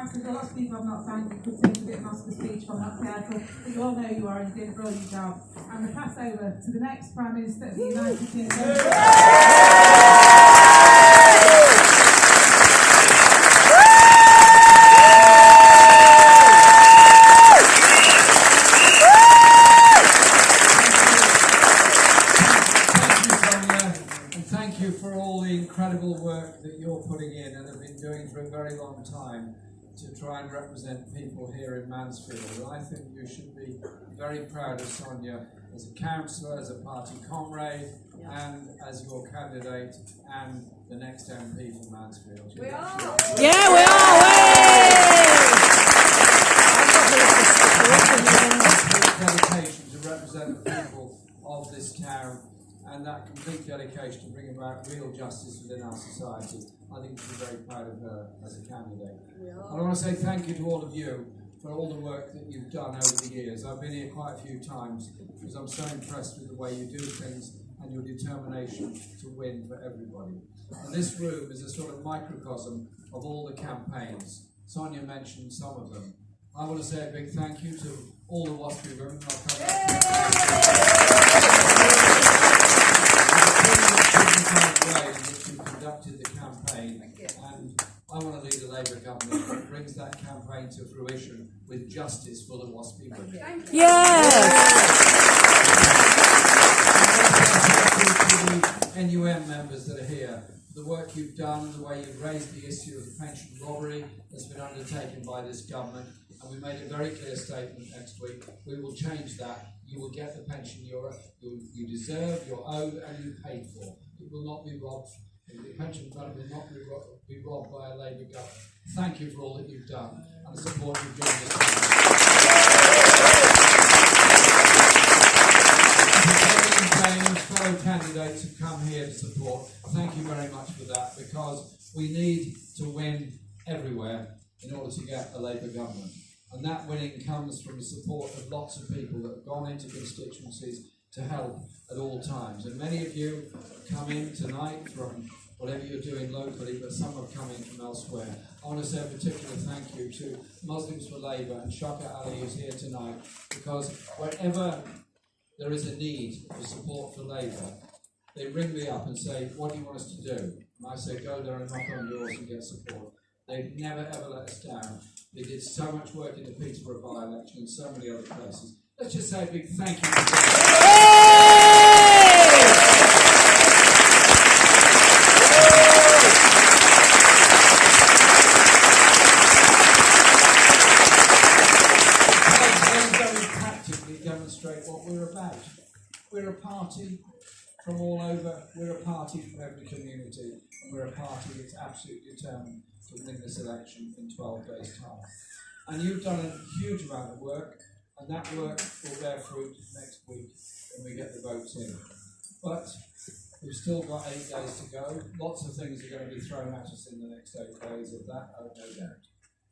Mansfield, a lot of people I've not thanked, you could take a bit of an Oscar speech if I'm not careful, but you all know you are and you did a brilliant job. And we pass over to the next Prime Minister of the United Kingdom. Incredible work that you're putting in and have been doing for a very long time to try and represent people here in Mansfield. And I think you should be very proud of Sonia as a councillor, as a party comrade, and as your candidate and the next MP for Mansfield. We are! Yeah, we are! Dedication to represent the people of this town, and that complete dedication to bring about real justice within our society. I think you should be very proud of her as a candidate. I want to say thank you to all of you for all the work that you've done over the years. I've been here quite a few times because I'm so impressed with the way you do things and your determination to win for everybody. And this room is a sort of microcosm of all the campaigns. Sonia mentioned some of them. I want to say a big thank you to all the WASPy women. Way in which you conducted the campaign, and I want to lead a Labour government that brings that campaign to fruition with justice for the WASPy women. The NUM members that are here, the work you've done, the way you've raised the issue of the pension robbery that's been undertaken by this government, and we made a very clear statement next week. We will change that. You will get the pension you deserve, you're owed, and you paid for. It will not be robbed. The pension fund will not be robbed by a Labour government. Thank you for all that you've done and the support you've given us. Fellow candidates who come here to support, thank you very much for that, because we need to win everywhere in order to get a Labour government. And that winning comes from the support of lots of people that have gone into constituencies to help at all times. And many of you have come in tonight from whatever you're doing locally, but some have come in from elsewhere. I want to say a particular thank you to Muslims for Labour and Shaka Ali, who's here tonight, because wherever there is a need for support for Labour, they ring me up and say, what do you want us to do? And I say, go there and knock on doors and get support. They've never ever let us down. They did so much work in the Peterborough by-election and so many other places. Let's just say a big thank you to them. Very practically demonstrate what we're about. We're a party from all over. We're a party from every community, and we're a party that's absolutely determined to win this election in 12 days' time. And you've done a huge amount of work, and that work will bear fruit next week when we get the votes in. But we've still got 8 days to go. Lots of things are going to be thrown at us in the next 8 days of that, I have no doubt.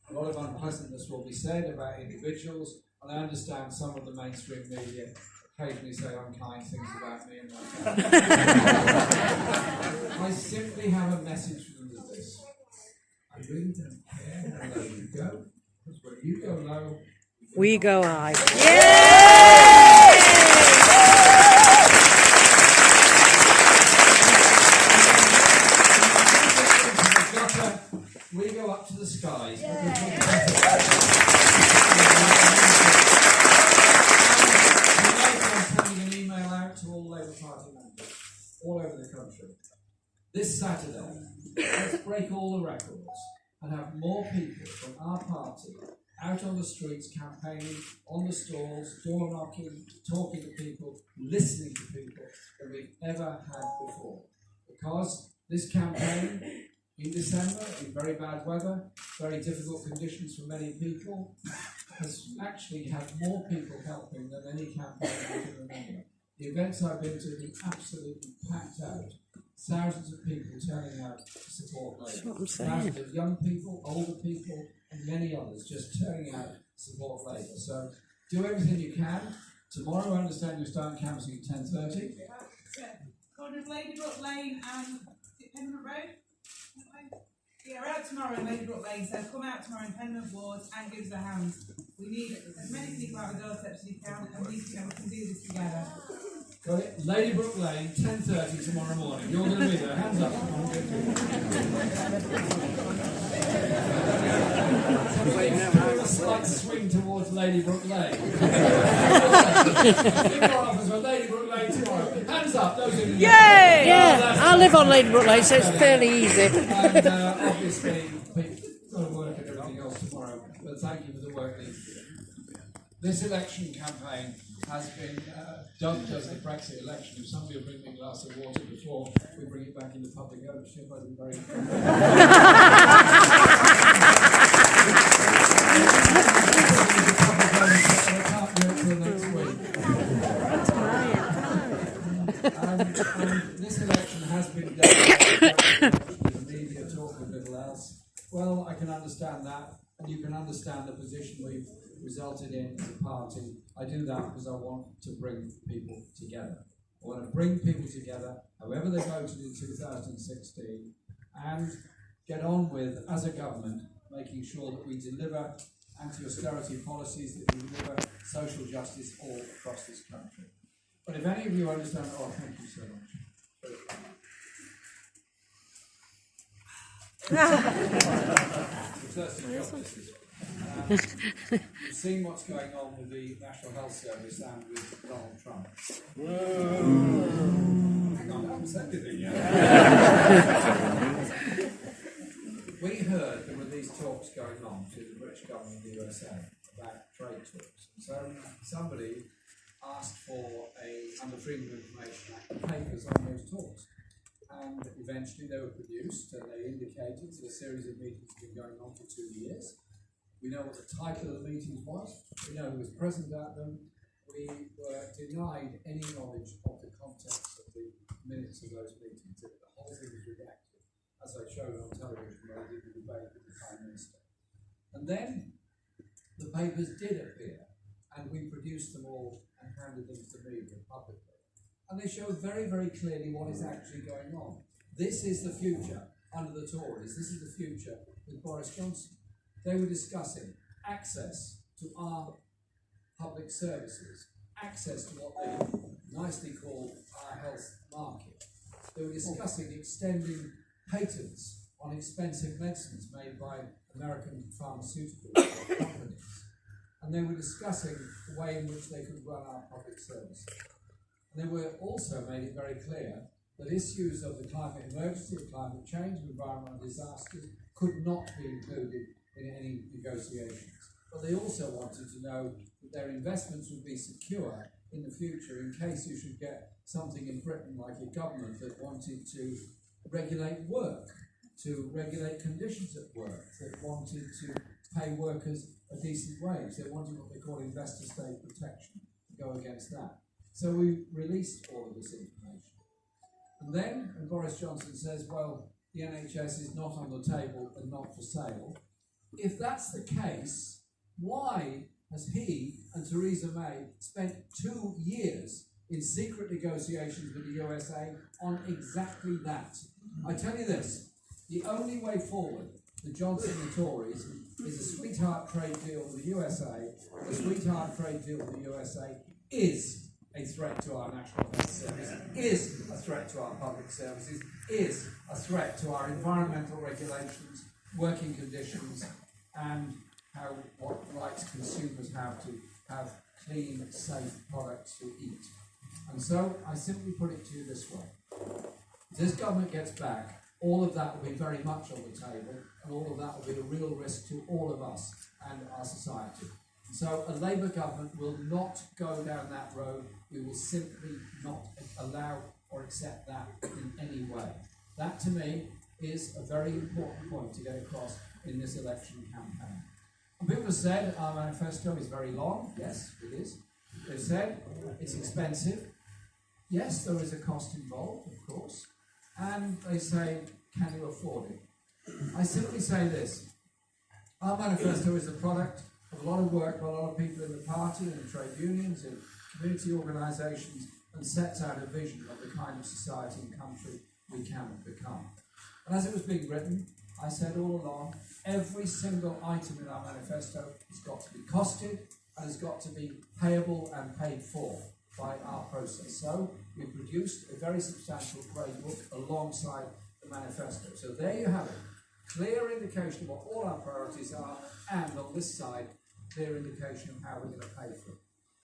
A lot of unpleasantness will be said about individuals, and I understand some of the mainstream media occasionally say unkind things about me and my family. I simply have a message for them with this. I really don't care how low you go, because when you go low, we go high. we go up to the skies. I'm sending an email out to all Labour Party members all over the country. This Saturday, let's break all the records and have more people from our party out on the streets campaigning, on the stalls, door knocking, talking to people, listening to people than we've ever had before. Because this campaign in December, in very bad weather, very difficult conditions for many people, has actually had more people helping than any campaign I can remember. The events I've been to have been absolutely packed out. Thousands of people turning out to support Labour. Thousands of young people, older people, and many others just turning out to support Labour. So do everything you can. Tomorrow, I understand you're starting canvassing at 10:30. Corner of Ladybrook Lane and Pennant Road. Yeah, we're out tomorrow in Ladybrook Lane, so come out tomorrow in Penman Wards and give us a hand. We need as many people out the doorsteps as you can, and we can do this together. Got it? Ladybrook Lane, 10:30 tomorrow morning. You're going to be there. Hands up. A slight swing towards Ladybrook Lane. For Ladybrook Lane tomorrow. Hands up. Those who Yay! Yeah, I live on Ladybrook Lane, so it's fairly easy. And obviously, we've got to work and everything else tomorrow. But thank you for the work that you did. This election campaign has been dubbed as the Brexit election. If somebody will bring me a glass of water before we bring it back into public ownership, I'd be very I can't do it till next week. And this election has been done with the media talking little else. Well, I can understand that, and you can understand the position we've resulted in as a party. I do that because I want to bring people together. I want to bring people together, however they voted in 2016, and get on with, as a government, making sure that we deliver anti-austerity policies, that we deliver social justice all across this country. But if any of you understand, thank you so much. You've seen what's going on with the National Health Service and with Donald Trump. Hang on, I haven't said anything yet. We heard there were these talks going on between the British government and the USA about trade talks. So somebody asked for under Freedom of Information Act, papers on those talks. And eventually they were produced, and they indicated that a series of meetings had been going on for 2 years. We know what the title of the meetings was. We know who was present at them. We were denied any knowledge of the context of the minutes of those meetings. The whole thing was redacted, as I showed on television when I did the debate with the Prime Minister. And then the papers did appear, and we produced them all and handed them to the media publicly. And they show very, very clearly what is actually going on. This is the future under the Tories. This is the future with Boris Johnson. They were discussing access to our public services, access to what they nicely call our health market. They were discussing extending patents on expensive medicines made by American pharmaceutical companies. And they were discussing the way in which they could run our public services. They were also made it very clear that issues of the climate emergency, of climate change, and environmental disasters could not be included in any negotiations. But they also wanted to know that their investments would be secure in the future in case you should get something in Britain like a government that wanted to regulate work, to regulate conditions at work, that wanted to pay workers a decent wage. They wanted what they call investor state protection to go against that. So we released all of this information. And then, and Boris Johnson says, well, the NHS is not on the table and not for sale. If that's the case, why has he and Theresa May spent 2 years in secret negotiations with the USA on exactly that? I tell you this, the only way forward for Johnson and the Tories is a sweetheart trade deal with the USA. The sweetheart trade deal with the USA is a threat to our national health service, is a threat to our public services, is a threat to our environmental regulations, working conditions, and what rights consumers have to have clean, safe products to eat. And so I simply put it to you this way. If this government gets back, all of that will be very much on the table, and all of that will be a real risk to all of us and our society. So a Labour government will not go down that road. We will simply not allow or accept that in any way. That, to me, is a very important point to get across in this election campaign. And people have said our manifesto is very long. Yes, it is. They've said it's expensive. Yes, there is a cost involved, of course. And they say, can you afford it? I simply say this. Our manifesto is a product of a lot of work by a lot of people in the party and in trade unions and community organisations, and sets out a vision of the kind of society and country we can become. And as it was being written, I said all along, every single item in our manifesto has got to be costed and has got to be payable and paid for by our process. So we produced a very substantial grey book alongside the manifesto. So there you have it. Clear indication of what all our priorities are, and on this side, clear indication of how we're going to pay for it.